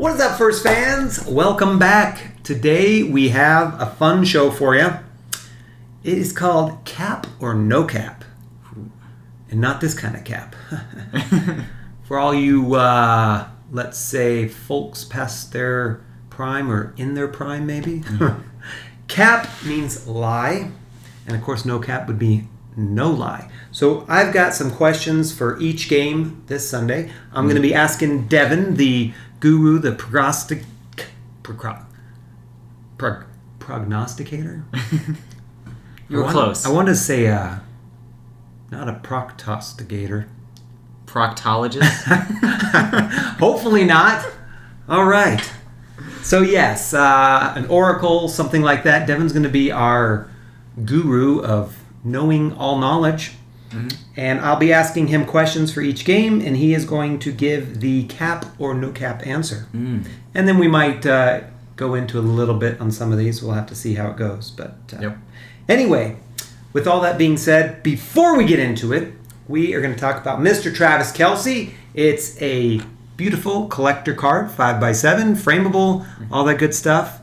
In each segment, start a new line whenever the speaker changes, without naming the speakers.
What is up, First fans? Welcome back. Today we have a fun show for you. It is called Cap or No Cap. And not this kind of cap. For all you, let's say, folks past their prime or in their prime, maybe. Cap means lie. And of course, no cap would be no lie. So I've got some questions for each game this Sunday. I'm going to be asking Devin, the guru, the prognosticator.
You were close.
I wanted to say not a proctostigator.
Proctologist?
Hopefully not. All right. So yes, an oracle, something like that. Devin's going to be our guru of knowing all knowledge. Mm-hmm. And I'll be asking him questions for each game, and he is going to give the cap or no cap answer. And then we might go into a little bit on some of these. We'll have to see how it goes. But Anyway, with all that being said, before we get into it, we are going to talk about Mr. Travis Kelce. It's a beautiful collector card, 5x7, frameable, all that good stuff.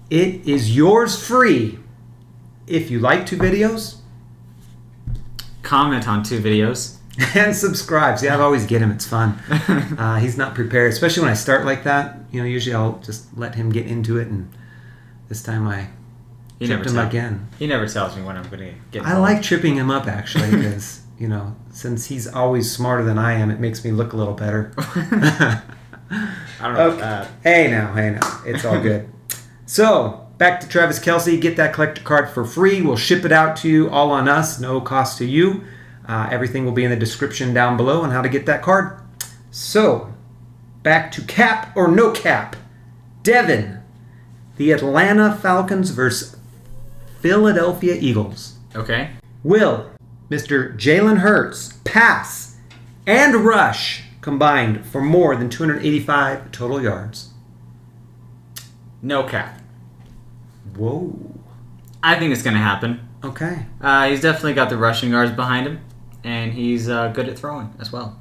It is yours free if you like 2 videos.
Comment on 2 videos.
And subscribe. See, I always get him. It's fun. He's not prepared, especially when I start like that. You know, usually I'll just let him get into it, and this time I tripped him again.
He never tells me when I'm going to get involved.
I like tripping him up, actually, because, you know, since he's always smarter than I am, it makes me look a little better.
I don't know about that.
Hey now. It's all good. So, back to Travis Kelce. Get that collector card for free. We'll ship it out to you, all on us. No cost to you. Everything will be in the description down below on how to get that card. So, back to cap or no cap. Devin, the Atlanta Falcons versus Philadelphia Eagles.
Okay.
Will Mr. Jalen Hurts pass and rush combined for more than 285 total yards?
No cap.
Whoa.
I think it's going to happen.
Okay.
He's definitely got the rushing yards behind him, and he's good at throwing as well.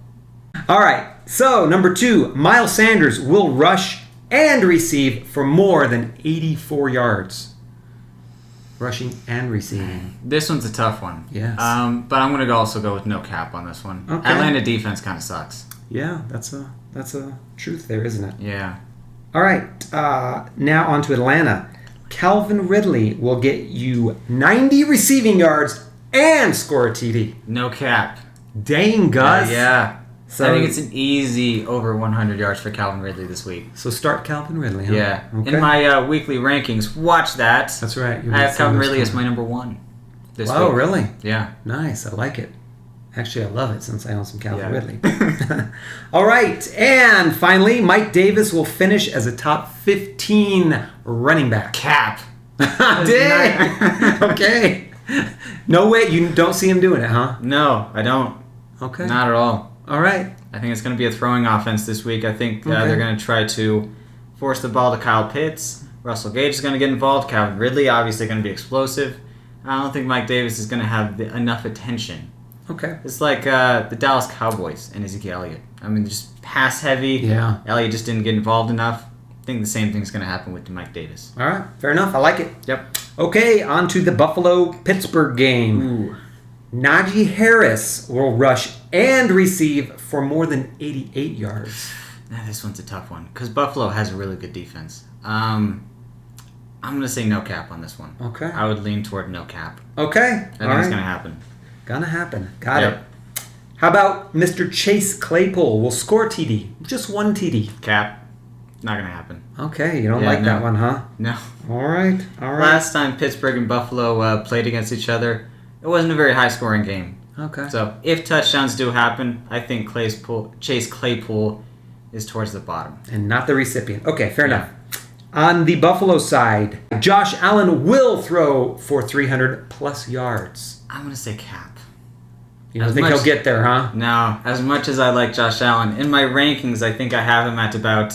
All right. So, number 2, Miles Sanders will rush and receive for more than 84 yards. Rushing and receiving.
This one's a tough one.
Yes.
But I'm going to also go with no cap on this one.
Okay.
Atlanta defense kind of sucks.
Yeah, that's a truth there, isn't it?
Yeah.
All right. Now on to Atlanta. Calvin Ridley will get you 90 receiving yards and score a TD.
No cap.
Dang, Gus.
Yeah.
So,
I think it's an easy over 100 yards for Calvin Ridley this week.
So start Calvin Ridley, huh?
Yeah.
Okay.
In my weekly rankings, watch that.
That's right.
I have Calvin Ridley as my number 1 this week.
Oh, really?
Yeah.
Nice. I like it. Actually, I love it since I own some Calvin Ridley.
Yeah.
All right. And finally, Mike Davis will finish as a top 15 running back.
Cap.
Dang. Okay. No way. You don't see him doing it, huh?
No, I don't.
Okay.
Not at all.
All right.
I think it's going to be a throwing offense this week. I think they're going to try to force the ball to Kyle Pitts. Russell Gage is going to get involved. Calvin Ridley obviously going to be explosive. I don't think Mike Davis is going to have enough attention.
Okay.
It's like the Dallas Cowboys and Ezekiel Elliott. I mean, just pass heavy.
Yeah.
Elliott just didn't get involved enough. I think the same thing's going to happen with Mike Davis.
All right. Fair enough. I like it.
Yep.
Okay. On to the Buffalo-Pittsburgh game.
Ooh.
Najee Harris will rush and receive for more than 88 yards.
This one's a tough one because Buffalo has a really good defense. I'm going to say no cap on this one.
Okay.
I would lean toward no cap.
Okay.
I think it's going to happen.
Gonna happen. Got it. How about Mr. Chase Claypool will score TD? Just 1 TD.
Cap. Not going to happen.
Okay. You don't like that one, huh?
No.
All right.
Last time Pittsburgh and Buffalo played against each other, it wasn't a very high-scoring game.
Okay.
So if touchdowns do happen, I think Chase Claypool is towards the bottom.
And not the recipient. Okay, fair enough. On the Buffalo side, Josh Allen will throw for 300-plus yards.
I'm going to say cap.
You don't think he'll get there, huh?
No. As much as I like Josh Allen, in my rankings, I think I have him at about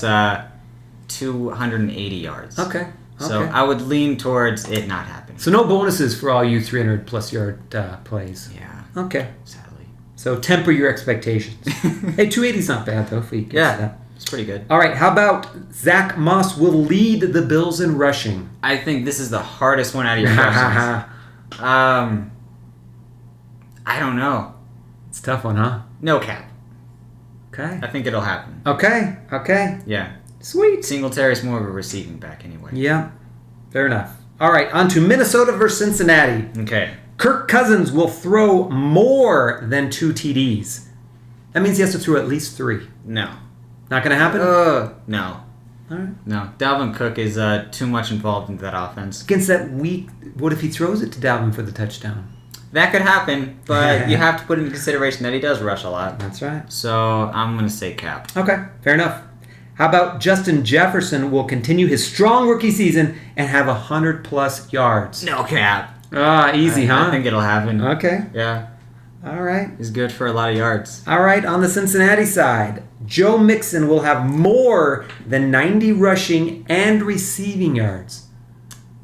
280 yards.
Okay.
So I would lean towards it not happening.
So no bonuses for all you 300-plus yard plays.
Yeah.
Okay.
Sadly.
So temper your expectations. Hey, 280's not bad, though, if we get to that.
It's pretty good.
All right, how about Zach Moss will lead the Bills in rushing?
I think this is the hardest one out of your questions. I don't know.
It's a tough one, huh?
No cap.
Okay.
I think it'll happen.
Okay.
Yeah.
Sweet.
Singletary's more of a receiving back anyway.
Yeah, fair enough. All right, on to Minnesota versus Cincinnati.
Okay.
Kirk Cousins will throw more than 2 TDs. That means he has to throw at least 3.
No.
Not going to happen?
No.
All right.
No. Dalvin Cook is too much involved into that offense.
Against that weak, what if he throws it to Dalvin for the touchdown?
That could happen, but you have to put into consideration that he does rush a lot.
That's right.
So I'm going to say cap.
Okay, fair enough. How about Justin Jefferson will continue his strong rookie season and have 100-plus yards?
No cap.
Easy, huh?
I think it'll happen.
Okay.
Yeah.
All right.
He's good for a lot of yards.
All right, on the Cincinnati side, Joe Mixon will have more than 90 rushing and receiving yards.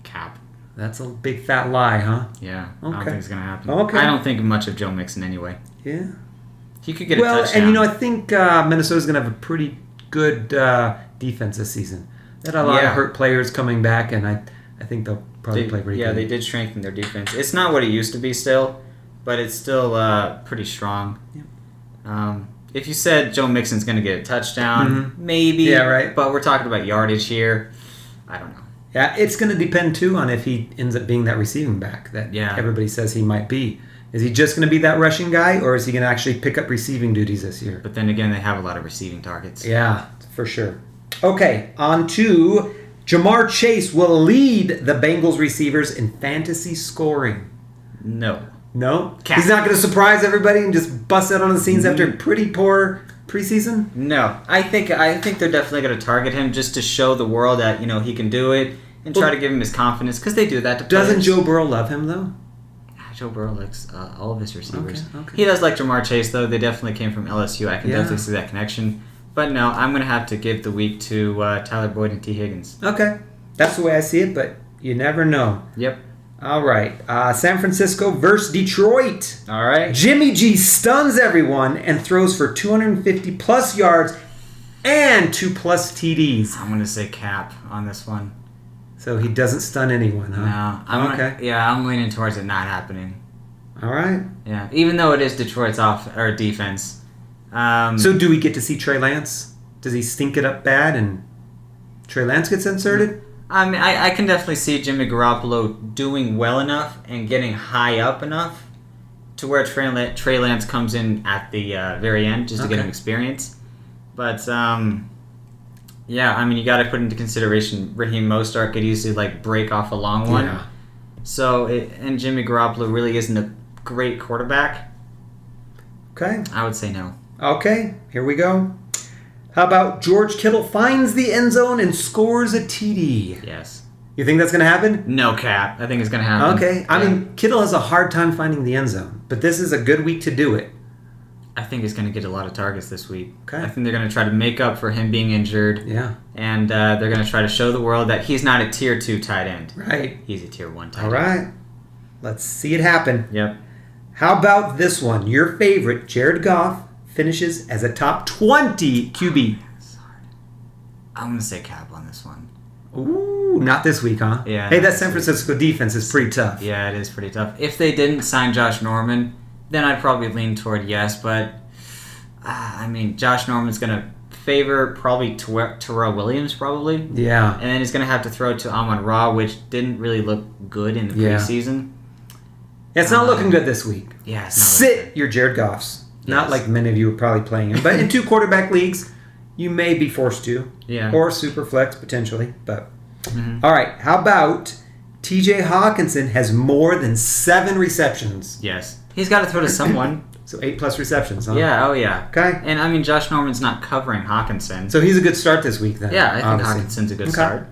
Cap.
That's a big fat lie, huh?
Yeah.
Okay.
I don't think it's going to happen.
Okay.
I don't think much of Joe Mixon anyway.
Yeah.
He could get a touchdown.
And I think Minnesota's going to have a pretty good defense this season. They had a lot of hurt players coming back, and I think they'll probably play pretty good.
Yeah, they did strengthen their defense. It's not what it used to be still, but it's still pretty strong.
Yep.
If you said Joe Mixon's going to get a touchdown, maybe.
Yeah, right.
But we're talking about yardage here. I don't know.
Yeah, it's going to depend, too, on if he ends up being that receiving back that everybody says he might be. Is he just going to be that rushing guy, or is he going to actually pick up receiving duties this year?
But then again, they have a lot of receiving targets.
Yeah, for sure. Okay, on to Jamar Chase will lead the Bengals receivers in fantasy scoring.
No.
No?
Cap.
He's not going to surprise everybody and just bust out on the scenes after a pretty poor preseason?
No. I think they're definitely going to target him just to show the world that, he can do it and try to give him his confidence, because they do that to players.
Doesn't Joe Burrow love him, though?
Joe Burrow likes all of his receivers.
Okay.
He does like Jamar Chase, though. They definitely came from LSU. I can definitely see that connection. But no, I'm going to have to give the week to Tyler Boyd and T. Higgins.
Okay. That's the way I see it, but you never know.
Yep.
All right. San Francisco versus Detroit.
All right.
Jimmy G stuns everyone and throws for 250-plus yards and 2-plus TDs.
I'm going to say cap on this one.
So he doesn't stun anyone, huh?
No. I'm leaning towards it not happening.
All right.
Yeah. Even though it is Detroit's defense.
So do we get to see Trey Lance? Does he stink it up bad and Trey Lance gets inserted?
I mean, I can definitely see Jimmy Garoppolo doing well enough and getting high up enough to where Trey Lance comes in at the very end just to get him experience. But, yeah, I mean, you got to put into consideration Raheem Mostert could easily, break off a long one.
Yeah.
So, and Jimmy Garoppolo really isn't a great quarterback.
Okay.
I would say no.
Okay, here we go. How about George Kittle finds the end zone and scores a TD?
Yes.
You think that's going to happen?
No cap. I think it's going to happen.
Okay. I mean, Kittle has a hard time finding the end zone, but this is a good week to do it.
I think he's going to get a lot of targets this week.
Okay.
I think they're going to try to make up for him being injured.
Yeah.
And they're going to try to show the world that he's not a tier 2 tight end.
Right.
He's a tier 1 tight end.
All right. Let's see it happen.
Yep.
How about this one? Your favorite, Jared Goff, finishes as a top 20 QB.
I'm going to say cap on this one.
Ooh, not this week, huh?
Yeah.
Hey, that San Francisco defense is pretty tough.
Yeah, it is pretty tough. If they didn't sign Josh Norman, then I'd probably lean toward yes. But, I mean, Josh Norman's going to favor probably Terrell Williams, probably.
Yeah.
And then he's going to have to throw to Amon-Ra, which didn't really look good in the preseason.
It's not looking good this week.
Yeah, it's not
Sit your Jared Goffs. Not like many of you are probably playing him. But in 2 quarterback leagues, you may be forced to.
Yeah.
Or super flex, potentially. But all right. How about TJ Hawkinson has more than 7 receptions?
Yes. He's got to throw to someone.
So 8+ receptions, huh?
Yeah, oh yeah.
Okay.
And I mean, Josh Norman's not covering Hawkinson.
So he's a good start this week then.
Yeah, I think
obviously.
Hawkinson's a good start.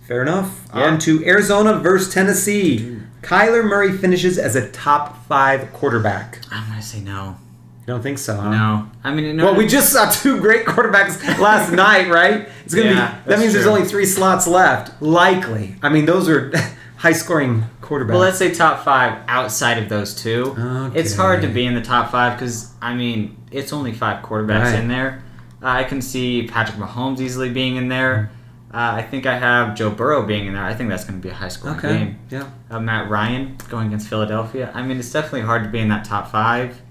Fair enough.
Yeah.
On to Arizona versus Tennessee. Kyler Murray finishes as a top 5 quarterback.
I'm going to say no.
You don't think so, huh?
No. I mean,
well, we just saw 2 great quarterbacks last night, right? It's gonna be. That means there's only 3 slots left. Likely. I mean, those are high-scoring quarterbacks.
Well, let's say top 5 outside of those 2.
Okay.
It's hard to be in the top 5 because, I mean, it's only 5 quarterbacks in there. I can see Patrick Mahomes easily being in there. I think I have Joe Burrow being in there. I think that's going to be a high-scoring game.
Yeah.
Matt Ryan going against Philadelphia. I mean, it's definitely hard to be in that top 5.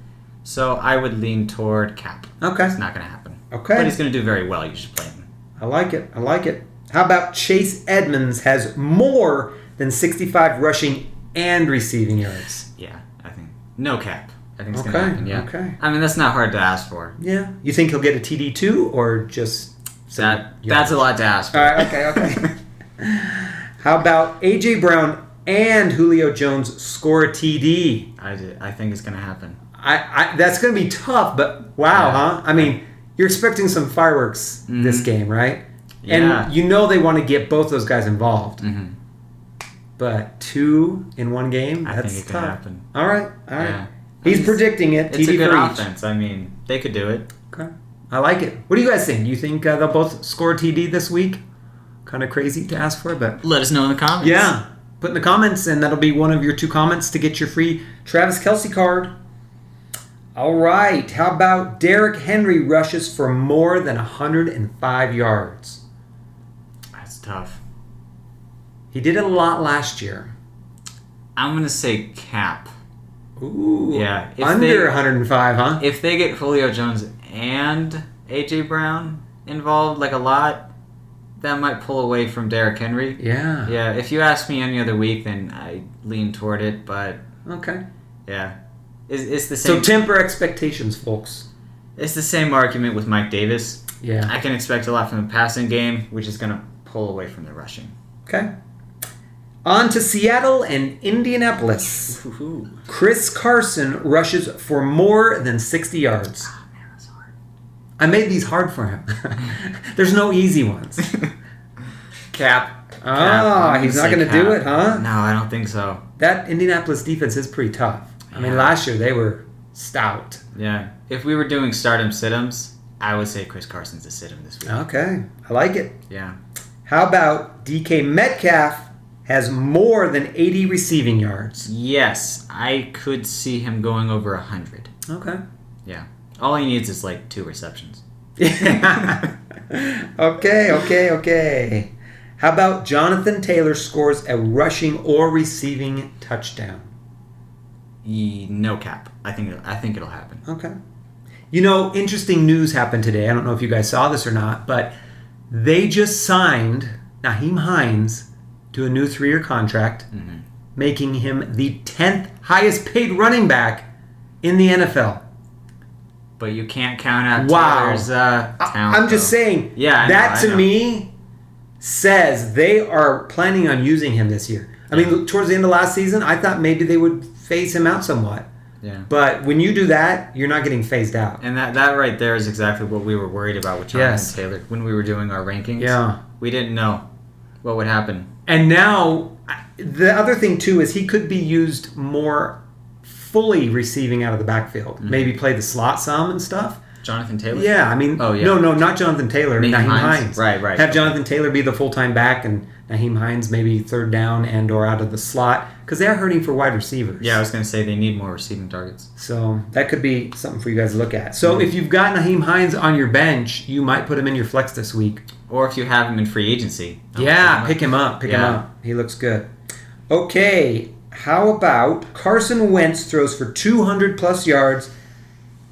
So I would lean toward Cap.
Okay.
It's not going to happen.
Okay.
But he's going to do very well. You should play him.
I like it. How about Chase Edmonds has more than 65 rushing and receiving yards?
Yeah, I think. No Cap. I think it's going to happen, yeah.
Okay.
I mean, that's not hard to ask for.
Yeah. You think he'll get a TD too, or just...
That's a lot to ask for.
All right, okay. How about A.J. Brown and Julio Jones score a TD?
I think it's going to happen.
That's going to be tough, but wow, huh? I mean, you're expecting some fireworks this game, right?
Yeah.
And you know they want to get both those guys involved. Mm-hmm. But 2 in one game, that's
I think it
tough.
could happen.
All right.
Yeah.
He's predicting it.
It's
TD
a good
for each.
offense. I mean, they could do it.
Okay. I like it. What do you guys think? Do you think they'll both score a TD this week? Kind of crazy to ask for, but...
Let us know in the comments.
Yeah. Put in the comments, and that'll be one of your 2 comments to get your free Travis Kelce card. All right. How about Derrick Henry rushes for more than 105 yards?
That's tough.
He did it a lot last year.
I'm going to say Cap.
Ooh.
Yeah.
Under 105, huh?
If they get Julio Jones and A.J. Brown involved, like a lot, that might pull away from Derrick Henry.
Yeah.
Yeah. If you ask me any other week, then I lean toward it, but...
Okay.
Yeah. It's the same...
So temper expectations, folks.
It's the same argument with Mike Davis.
Yeah.
I can expect a lot from the passing game, which is going to pull away from the rushing.
Okay. On to Seattle and Indianapolis.
Ooh.
Chris Carson rushes for more than 60 yards.
Oh, man, that's hard.
I made these hard for him. There's no easy ones.
Cap.
He's not going to do it, huh?
No, I don't think so.
That Indianapolis defense is pretty tough. I mean, last year they were stout.
Yeah. If we were doing start-em, sit-ems, I would say Chris Carson's a sit-em this week.
Okay. I like it.
Yeah.
How about DK Metcalf has more than 80 receiving yards?
Yes. I could see him going over 100.
Okay.
Yeah. All he needs is like 2 receptions.
Okay. How about Jonathan Taylor scores a rushing or receiving touchdown?
No Cap. I think it'll happen.
Okay. You know, interesting news happened today. I don't know if you guys saw this or not, but they just signed Nyheim Hines to a new 3-year contract, making him the 10th highest paid running back in the NFL.
But you can't count out Taylor's talent.
I'm just saying, that to me says they are planning on using him this year. I mean, towards the end of last season, I thought maybe they would phase him out somewhat.
Yeah.
But when you do that, you're not getting phased out.
And that right there is exactly what we were worried about with Jonathan Taylor when we were doing our rankings.
Yeah.
We didn't know what would happen.
And now, the other thing, too, is he could be used more fully receiving out of the backfield. Maybe play the slot some and stuff.
Jonathan Taylor?
Yeah, I mean, no, not Jonathan Taylor. Nyheim Hines.
Right.
Have Jonathan Taylor be the full-time back and Nyheim Hines maybe third down and or out of the slot because they are hurting for wide receivers.
Yeah, I was going to say they need more receiving targets.
So that could be something for you guys to look at. So if you've got Nyheim Hines on your bench, you might put him in your flex this week.
Or if you have him in free agency.
Pick him up. Pick him up. He looks good. Okay, how about Carson Wentz throws for 200-plus yards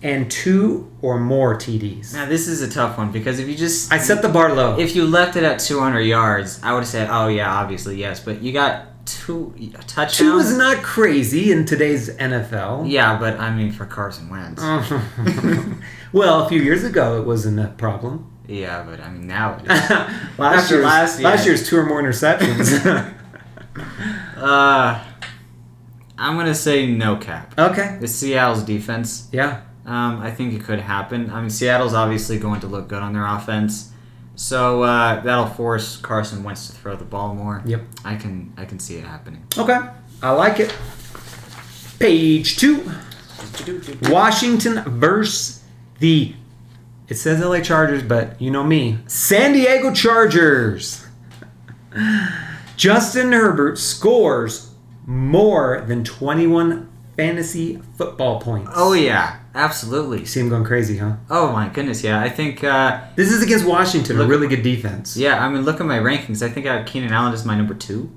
and 2 or more TDs?
Now, this is a tough one because if you just...
I set the bar low.
If you left it at 200 yards, I would have said, oh, yeah, obviously, yes. But you got 2 touchdowns.
2 is not crazy in today's NFL.
Yeah, but I mean for Carson Wentz.
Well, a few years ago, it wasn't a problem.
Yeah, but I mean now it is.
last year's 2 or more interceptions.
I'm going to say no Cap.
Okay.
It's Seattle's defense.
Yeah.
I think it could happen. I mean, Seattle's obviously going to look good on their offense. So that'll force Carson Wentz to throw the ball more.
Yep.
I can see it happening.
Okay. I like it. Page 2. Washington versus the... It says LA Chargers, but you know me. San Diego Chargers. Justin Herbert scores more than 21 fantasy football points.
Oh, yeah. Absolutely.
You see him going crazy, huh?
Oh, my goodness, yeah. I think...
this is against Washington, a really good defense.
Yeah, I mean, look at my rankings. I think I have Keenan Allen as my number 2.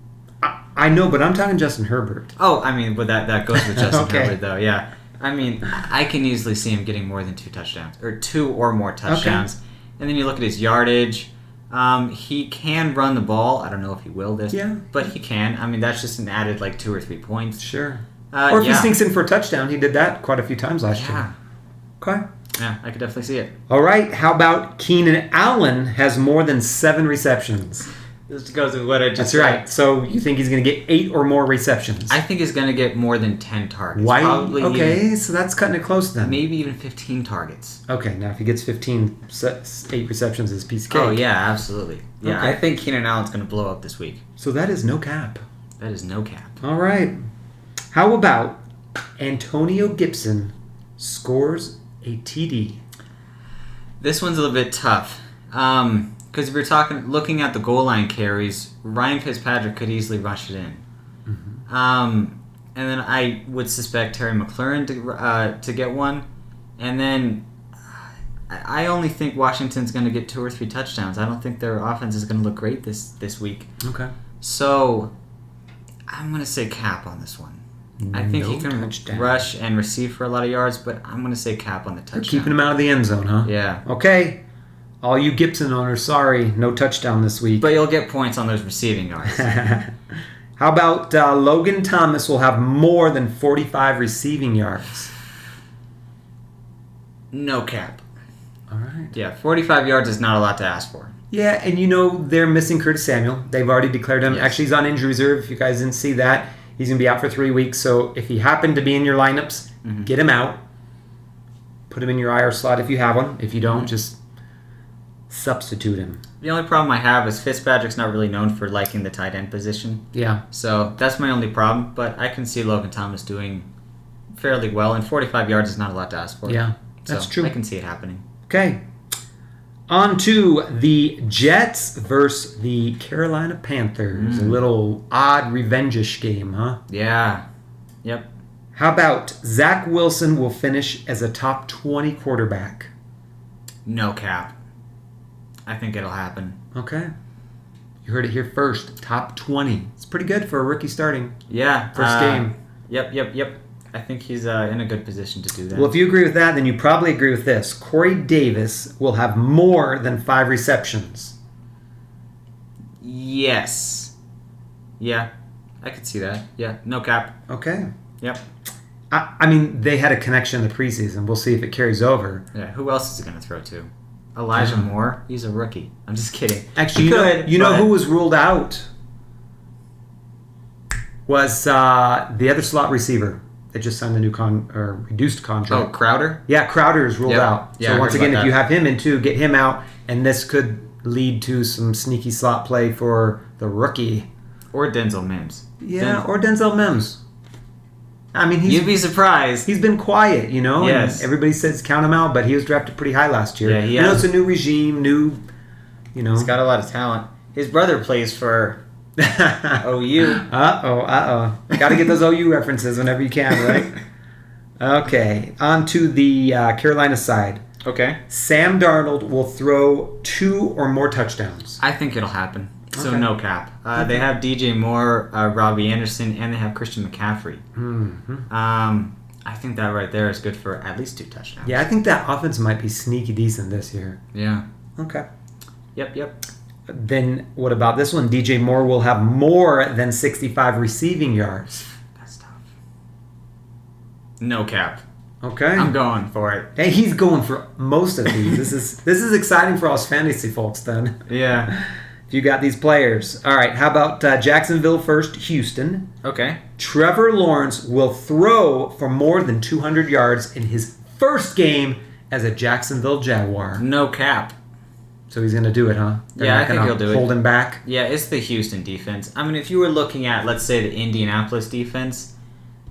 I know, but I'm talking Justin Herbert.
Oh, I mean, but that goes with Justin
Okay.
Herbert, though, yeah. I mean, I can easily see him getting more than 2 touchdowns. Or 2 or more touchdowns. Okay. And then you look at his yardage. He can run the ball. I don't know if he will this.
Yeah.
But he can. I mean, that's just an added, 2 or 3 points.
Sure. Or if he sneaks in for a touchdown. He did that quite a few times last year. Okay.
Yeah, I could definitely see it.
All right. How about Keenan Allen has more than 7 receptions?
This goes with what I just
said. That's right. So you think he's going to get 8 or more receptions?
I think he's going to get more than 10 targets.
Why?
Probably
okay, so that's cutting it close then.
Maybe even 15 targets.
Okay, now if he gets 15, 8 receptions is a piece of cake.
Oh, yeah, absolutely. Yeah,
okay.
I think Keenan Allen's going to blow up this week.
So that is no cap.
That is no cap.
All right. How about Antonio Gibson scores a TD? This
one's a little bit tough. Because if you're looking at the goal line carries, Ryan Fitzpatrick could easily rush it in. Mm-hmm. And then I would suspect Terry McLaurin to get one. And then I only think Washington's going to get 2 or 3 touchdowns. I don't think their offense is going to look great this week.
Okay.
So I'm going to say cap on this one. I think he can rush and receive for a lot of yards, but I'm going to say cap on the touchdown.
You're keeping him out of the end zone, huh?
Yeah.
Okay. All you Gibson owners, sorry, no touchdown this week.
But you'll get points on those receiving yards.
How about Logan Thomas will have more than 45 receiving yards?
No cap.
All right.
Yeah, 45 yards is not a lot to ask for.
Yeah, and they're missing Curtis Samuel. They've already declared him. Yes. Actually, he's on injury reserve. If you guys didn't see that, he's going to be out for 3 weeks. So if he happened to be in your lineups, get him out. Put him in your IR slot if you have one. If you don't, just substitute him.
The only problem I have is Fitzpatrick's not really known for liking the tight end position.
Yeah.
So that's my only problem, but I can see Logan Thomas doing fairly well, and 45 yards is not a lot to ask for.
Yeah, that's true.
I can see it happening.
Okay. On to the Jets versus the Carolina Panthers. A little odd revenge-ish game, huh?
Yeah. Yep.
How about Zach Wilson will finish as a top 20 quarterback?
No cap. I think it'll happen.
Okay. You heard it here first. Top 20. It's pretty good for a rookie starting.
Yeah.
First game.
Yep. I think he's in a good position to do that.
Well, if you agree with that, then you probably agree with this. Corey Davis will have more than 5 receptions.
Yes. Yeah. I could see that. Yeah. No cap.
Okay.
Yep.
I mean, they had a connection in the preseason. We'll see if it carries over.
Yeah. Who else is he going to throw to? Elijah Moore? He's a rookie. I'm just kidding.
Actually, you know who was ruled out? Was the other slot receiver that just signed a new reduced contract.
Oh, Crowder?
Yeah, Crowder is ruled out.
Yeah,
so once again, if you have him in too, get him out, and this could lead to some sneaky slot play for the rookie.
Or Denzel Mims.
Yeah, or Denzel Mims. I mean,
you'd be surprised.
He's been quiet,
Yes.
And everybody says count him out, but he was drafted pretty high last year.
Yeah,
I know it's a new regime,
He's got a lot of talent. His brother plays for OU.
Uh-oh. Got to get those OU references whenever you can, right? Okay, on to the Carolina side.
Okay.
Sam Darnold will throw 2 or more touchdowns.
I think it'll happen. So no cap. They have DJ Moore, Robbie Anderson, and they have Christian McCaffrey.
Mm-hmm.
I think that right there is good for at least 2 touchdowns.
Yeah, I think that offense might be sneaky decent this year.
Yeah.
Okay.
Yep.
Then what about this one? DJ Moore will have more than 65 receiving yards.
That's tough. No cap.
Okay.
I'm going for it.
Hey, he's going for most of these. This is exciting for us fantasy folks then.
Yeah.
If you got these players. All right, how about Jacksonville first, Houston?
Okay.
Trevor Lawrence will throw for more than 200 yards in his first game as a Jacksonville Jaguar.
No cap.
So he's going to do it, huh?
I think he'll do it.
Hold him back?
Yeah, it's the Houston defense. I mean, if you were looking at, let's say, the Indianapolis defense,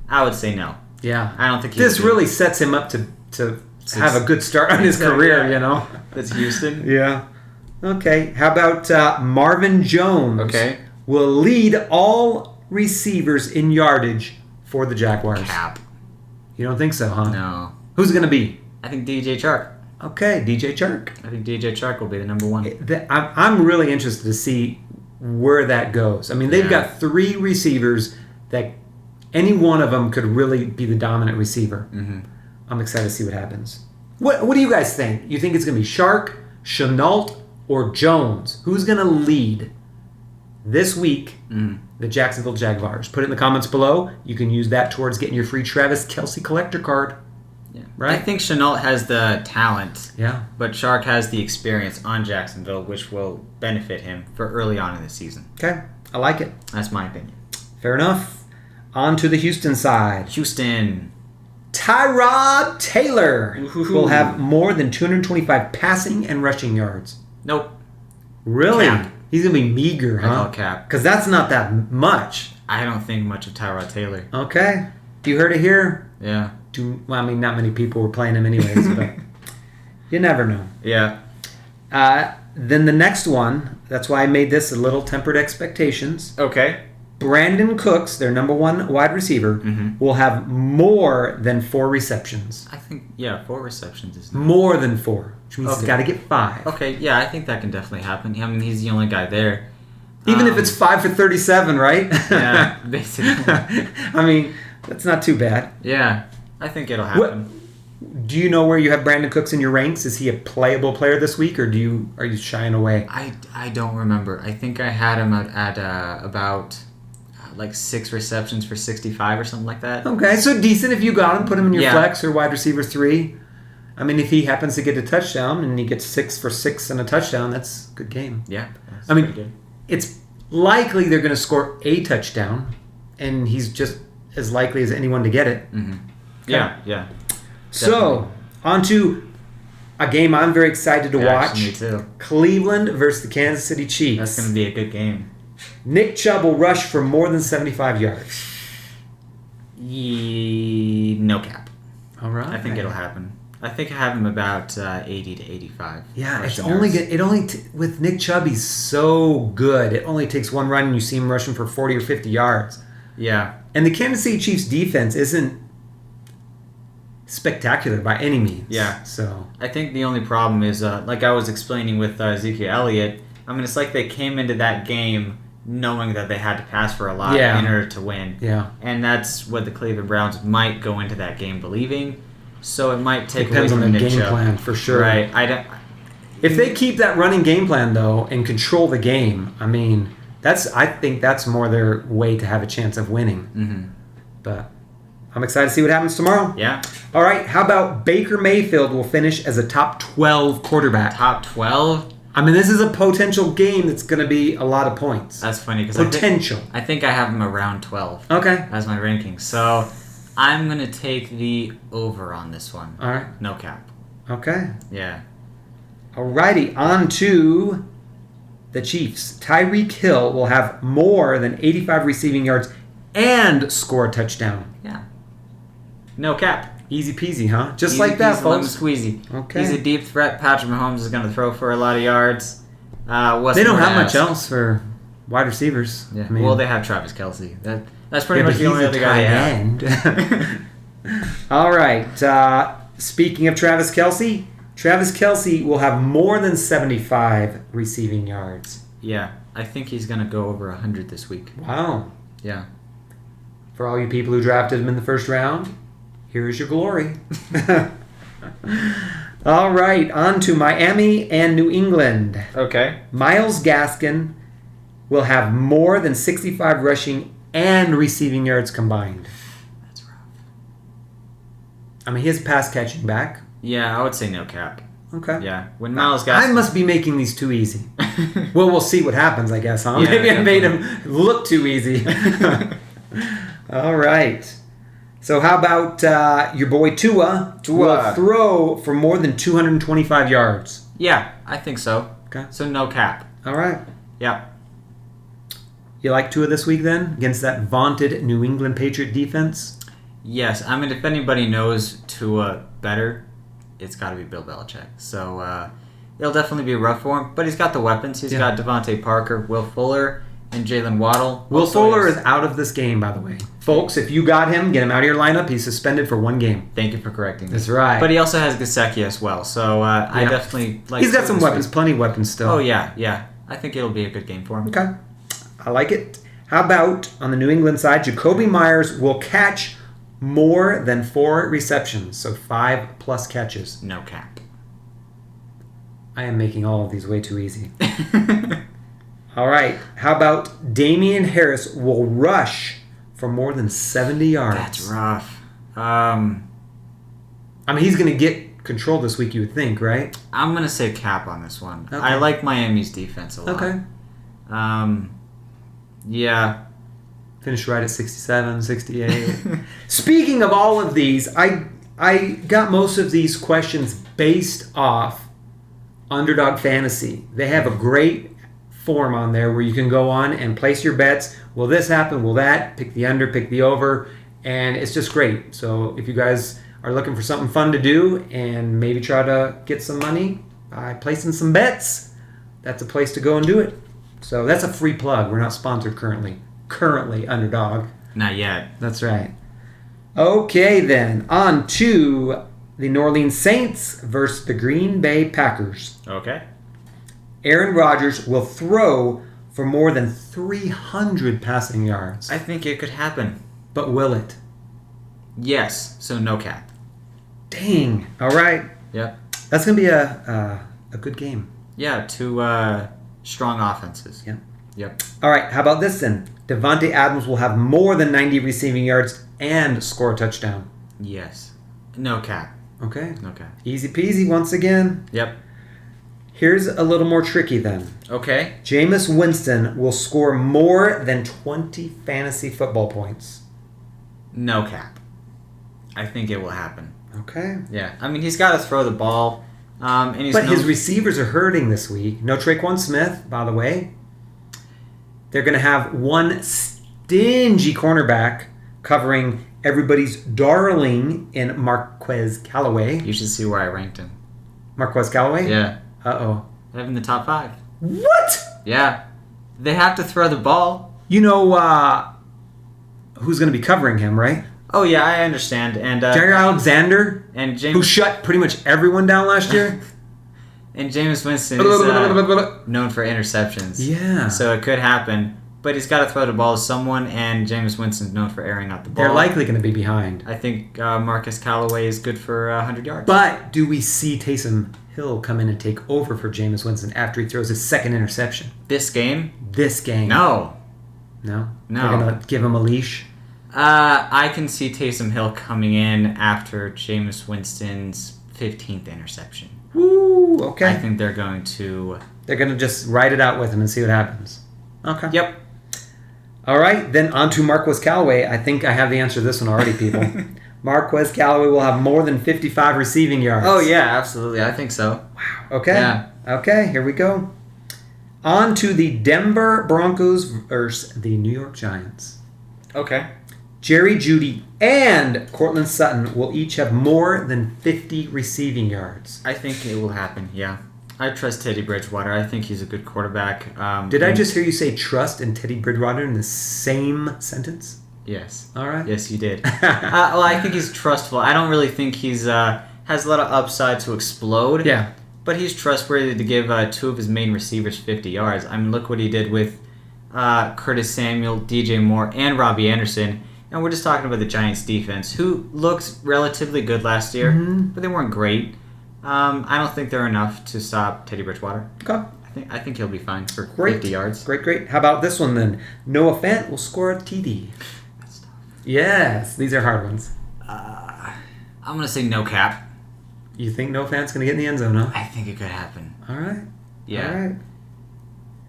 I would say no.
Yeah.
I don't think
this really sets him up to have a good start on his career,
That's Houston?
Yeah. Okay. How about Marvin Jones?
Okay.
Will lead all receivers in yardage for the Jaguars.
Cap.
You don't think so, huh?
No.
Who's it going to be?
I think DJ Chark.
Okay, DJ Chark.
I think DJ Chark will be the number one.
I'm really interested to see where that goes. I mean, they've got 3 receivers that any one of them could really be the dominant receiver.
Mm-hmm.
I'm excited to see what happens. What do you guys think? You think it's going to be Chark, Chenault, or Jones? Who's going to lead this week the Jacksonville Jaguars? Put it in the comments below. You can use that towards getting your free Travis Kelce Collector Card.
Yeah.
Right?
I think Chenault has the talent,
but
Chark has the experience on Jacksonville, which will benefit him for early on in the season.
Okay, I like it.
That's my opinion.
Fair enough. On to the Houston side.
Houston.
Tyrod Taylor will have more than 225 passing and rushing yards.
Nope.
Really?
Cap.
He's going to be meager, huh?
I call cap.
Because that's not that much.
I don't think much of Tyrod Taylor.
Okay. You heard it here.
Yeah.
Well, I mean, not many people were playing him anyways, but you never know.
Yeah.
Then the next one, that's why I made this a little tempered expectations.
Okay.
Brandon Cooks, their number 1 wide receiver, will have more than 4 receptions.
I think, 4 receptions is
More than 4, which means he's got to get 5.
Okay, yeah, I think that can definitely happen. I mean, he's the only guy there.
Even if it's 5 for 37, right?
Yeah, basically.
I mean, that's not too bad.
Yeah, I think it'll happen.
Do you know where you have Brandon Cooks in your ranks? Is he a playable player this week, or are you shying away?
I don't remember. I think I had him at about... 6 receptions for 65 or something like that.
Okay, so decent if you got him, put him in your flex or wide receiver 3. I mean, if he happens to get a touchdown and he gets 6 for 6 and a touchdown, that's a good game.
Yeah.
I mean, it's likely they're going to score a touchdown, and he's just as likely as anyone to get it.
Mm-hmm. Okay. Yeah.
So, on to a game I'm very excited to watch.
Me too.
Cleveland versus the Kansas City Chiefs.
That's going to be a good game.
Nick Chubb will rush for more than 75 yards.
No cap.
All right.
I think it'll happen. I think I have him about 80 to 85.
Yeah, it's only with Nick Chubb, he's so good. It only takes one run and you see him rushing for 40 or 50 yards.
Yeah.
And the Kansas City Chiefs defense isn't spectacular by any means.
Yeah.
So
I think the only problem is, like I was explaining with Ezekiel Elliott, I mean, it's like they came into that game knowing that they had to pass for a lot in order to win.
Yeah.
And that's what the Cleveland Browns might go into that game believing. So it might take
Depends
away
on
from
the
Nick
game
Chubb.
plan for sure.
Right.
If they keep that running game plan though and control the game, I mean, I think that's more their way to have a chance of winning.
Mm-hmm.
But I'm excited to see what happens tomorrow.
Yeah.
All right. How about Baker Mayfield will finish as a top 12 quarterback?
Top 12?
I mean, this is a potential game that's going to be a lot of points.
That's funny because I think I have him around 12.
Okay.
As my ranking. So I'm going to take the over on this one.
All right.
No cap.
Okay.
Yeah.
Alrighty. On to the Chiefs. Tyreek Hill will have more than 85 receiving yards and score a touchdown.
Yeah. No cap.
Easy peasy, huh? Just
Easy
like that,
peasy, lemon
folks.
squeezy.
Okay.
He's a deep threat. Patrick Mahomes is going to throw for a lot of yards.
They don't have much else for wide receivers.
Yeah.
I mean,
well, they have Travis Kelce. That's pretty much the only other guy they have.
All right. Speaking of Travis Kelce will have more than 75 receiving yards.
Yeah. I think he's going to go over 100 this week.
Wow.
Yeah.
For all you people who drafted him in the first round, here's your glory. All right, on to Miami and New England.
Okay.
Myles Gaskin will have more than 65 rushing and receiving yards combined.
That's rough.
I mean, he has pass catching back.
Yeah, I would say no cap.
Okay.
Yeah. When Myles Gaskin...
I must be making these too easy. Well, we'll see what happens, I guess, huh?
Yeah,
Maybe I made
definitely.
him look too easy. All right. So how about your boy Tua will throw for more than 225 yards?
Yeah, I think so.
Okay.
So no cap.
All right.
Yeah.
You like Tua this week then against that vaunted New England Patriot defense?
Yes. I mean, if anybody knows Tua better, it's got to be Bill Belichick. So it'll definitely be rough for him. But he's got the weapons. He's got Devontae Parker, Will Fuller, and Jalen Waddle.
Will Fuller is out of this game, by the way. Folks, if you got him, get him out of your lineup. He's suspended for 1 game.
Thank you for correcting me.
That's right.
But he also has Gesicki as well, so I definitely like.
He's got some weapons, plenty of weapons still.
Oh yeah. I think it'll be a good game for him.
Okay, I like it. How about on the New England side, Jacoby Myers will catch more than 4 receptions, so 5+ catches.
No cap.
I am making all of these way too easy. All right, how about Damian Harris will rush for more than 70 yards?
That's rough.
I mean, he's going to get control this week, you would think, right?
I'm going to say cap on this one.
Okay.
I like Miami's defense a lot.
Okay.
Yeah.
Finished right at 67, 68. Speaking of all of these, I got most of these questions based off Underdog Fantasy. They have a great form on there where you can go on and place your bets. Will this happen? Will that? Pick the under, pick the over. And it's just great. So if you guys are looking for something fun to do and maybe try to get some money by placing some bets, that's a place to go and do it. So that's a free plug. We're not sponsored currently. Currently, Underdog.
Not yet.
That's right. Okay, then. On to the New Orleans Saints versus the Green Bay Packers.
Okay.
Aaron Rodgers will throw for more than 300 passing yards.
I think it could happen.
But will it?
Yes. So no cap.
Dang. All right.
Yep.
That's going to be a good game.
Yeah, 2 strong offenses. Yep.
All right. How about this then? Devontae Adams will have more than 90 receiving yards and score a touchdown.
Yes. No cap.
Okay.
No cap.
Easy peasy once again.
Yep.
Here's a little more tricky then.
Okay.
Jameis Winston will score more than 20 fantasy football points.
No cap. I think it will happen.
Okay.
Yeah. I mean, he's got to throw the ball. And
his receivers are hurting this week. No Traquan Smith, by the way. They're going to have one stingy cornerback covering everybody's darling in Marquez Callaway.
You should see where I ranked him.
Marquez Callaway?
Yeah.
Uh-oh.
I have him in the top 5.
What?
Yeah. They have to throw the ball.
You know who's going to be covering him, right?
Oh, yeah, I understand. And
Jair Alexander,
and
who shut pretty much everyone down last year.
And Jameis Winston is known for interceptions.
Yeah.
So it could happen. But he's got to throw the ball to someone, and Jameis Winston's known for airing out the ball.
They're likely going to be behind.
I think Marcus Callaway is good for 100 yards.
But do we see Taysom Hill come in and take over for Jameis Winston after he throws his second interception?
This game?
This game.
No.
No?
No.
They're going to give him a leash?
I can see Taysom Hill coming in after Jameis Winston's 15th interception.
Woo, okay.
I think they're going to...
They're going to just ride it out with him and see what happens. Okay.
Yep.
All right, then on to Marquez Callaway. I think I have the answer to this one already, people. Marquez Callaway will have more than 55 receiving yards.
Oh, yeah, absolutely. I think so.
Wow. Okay.
Yeah.
Okay, here we go. On to the Denver Broncos versus the New York Giants.
Okay.
Jerry Jeudy and Cortland Sutton will each have more than 50 receiving yards.
I think it will happen, yeah. I trust Teddy Bridgewater. I think he's a good quarterback.
Did I just hear you say trust and Teddy Bridgewater in the same sentence?
Yes.
All right.
Yes, you did. Well, I think he's trustful. I don't really think he's has a lot of upside to explode.
Yeah.
But he's trustworthy to give 2 of his main receivers 50 yards. I mean, look what he did with Curtis Samuel, DJ Moore, and Robbie Anderson. And we're just talking about the Giants' defense, who looked relatively good last year, but they weren't great. I don't think they're enough to stop Teddy Bridgewater.
Okay.
I think he'll be fine for 50 yards.
Great. How about this one then? Noah Fant will score a TD.
That's tough.
Yes, these are hard ones.
I'm going to say no cap.
You think Noah Fant's going to get in the end zone, huh?
I think it could happen.
All right.
Yeah.
All right.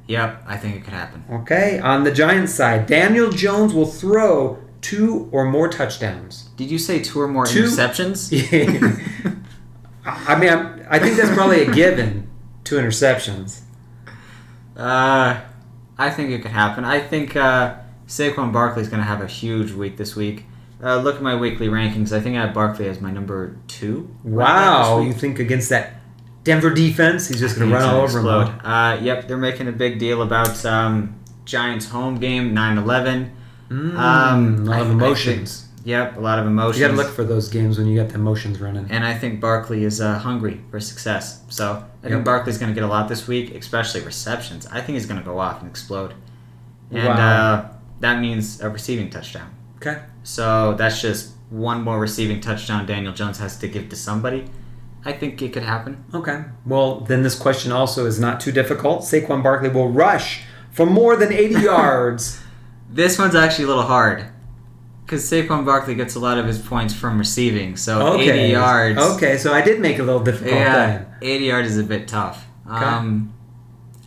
Yep, I think it could happen.
Okay, on the Giants side, Daniel Jones will throw 2 or more touchdowns.
Did you say 2 or more interceptions?
Yeah. I mean, I think that's probably a given. 2 interceptions.
I think it could happen. I think Saquon Barkley is going to have a huge week this week. Look at my weekly rankings. I think I have Barkley as my number 2.
Wow, you think against that Denver defense, he's just going to run all over him?
Yep, they're making a big deal about Giants home game, 9-11.
A lot of emotions.
Yep, a lot of emotions.
You got to look for those games when you got the emotions running.
And I think Barkley is hungry for success. So I think Barkley's going to get a lot this week, especially receptions. I think he's going to go off and explode. And that means a receiving touchdown.
Okay.
So that's just one more receiving touchdown Daniel Jones has to give to somebody. I think it could happen.
Okay. Well, then this question also is not too difficult. Saquon Barkley will rush for more than 80 yards.
This one's actually a little hard. Because Saquon Barkley gets a lot of his points from receiving. So 80 yards.
Okay, so I did make it a little difficult then.
80 yards is a bit tough.
Okay.
I'm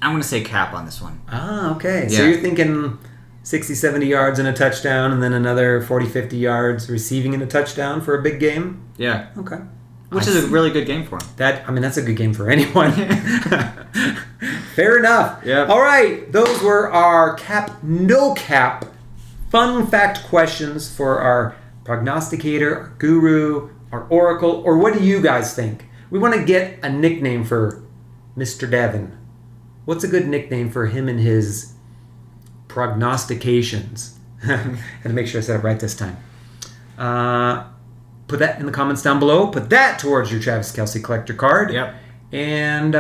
going to say cap on this one.
Okay. Yeah. So you're thinking 60, 70 yards and a touchdown, and then another 40, 50 yards receiving in a touchdown for a big game?
Yeah.
Okay.
Which is a really good game for him.
That's a good game for anyone. Fair enough.
Yep.
All right. Those were our cap, no cap, fun fact questions for our prognosticator, our guru, our oracle, or what do you guys think? We want to get a nickname for Mr. Devin. What's a good nickname for him and his prognostications? And make sure I said it right this time. Put that in the comments down below. Put that towards your Travis Kelce Collector Card.
Yep.
And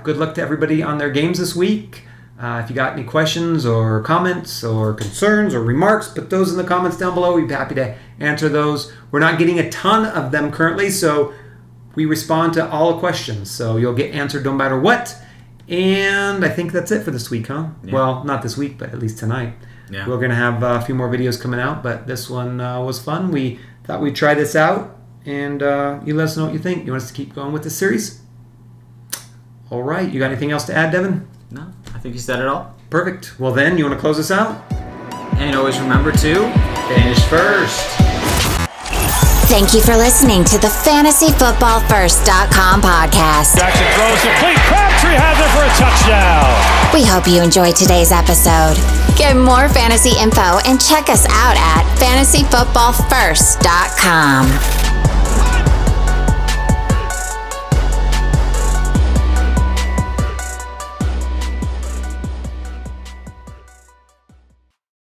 good luck to everybody on their games this week. If you got any questions or comments or concerns or remarks, put those in the comments down below. We'd be happy to answer those. We're not getting a ton of them currently, so we respond to all the questions. So you'll get answered no matter what. And I think that's it for this week, huh? Yeah. Well, not this week, but at least tonight. Yeah. We're going to have a few more videos coming out, but this one was fun. We thought we'd try this out, and you let us know what you think. You want us to keep going with this series? All right. You got anything else to add, Devin?
No, I think you said it all.
Perfect. Well, then, you want to close us out?
And always remember to finish first.
Thank you for listening to the FantasyFootballFirst.com podcast.
Jackson throws complete. Crabtree has it for a touchdown.
We hope you enjoyed today's episode. Get more fantasy info and check us out at FantasyFootballFirst.com.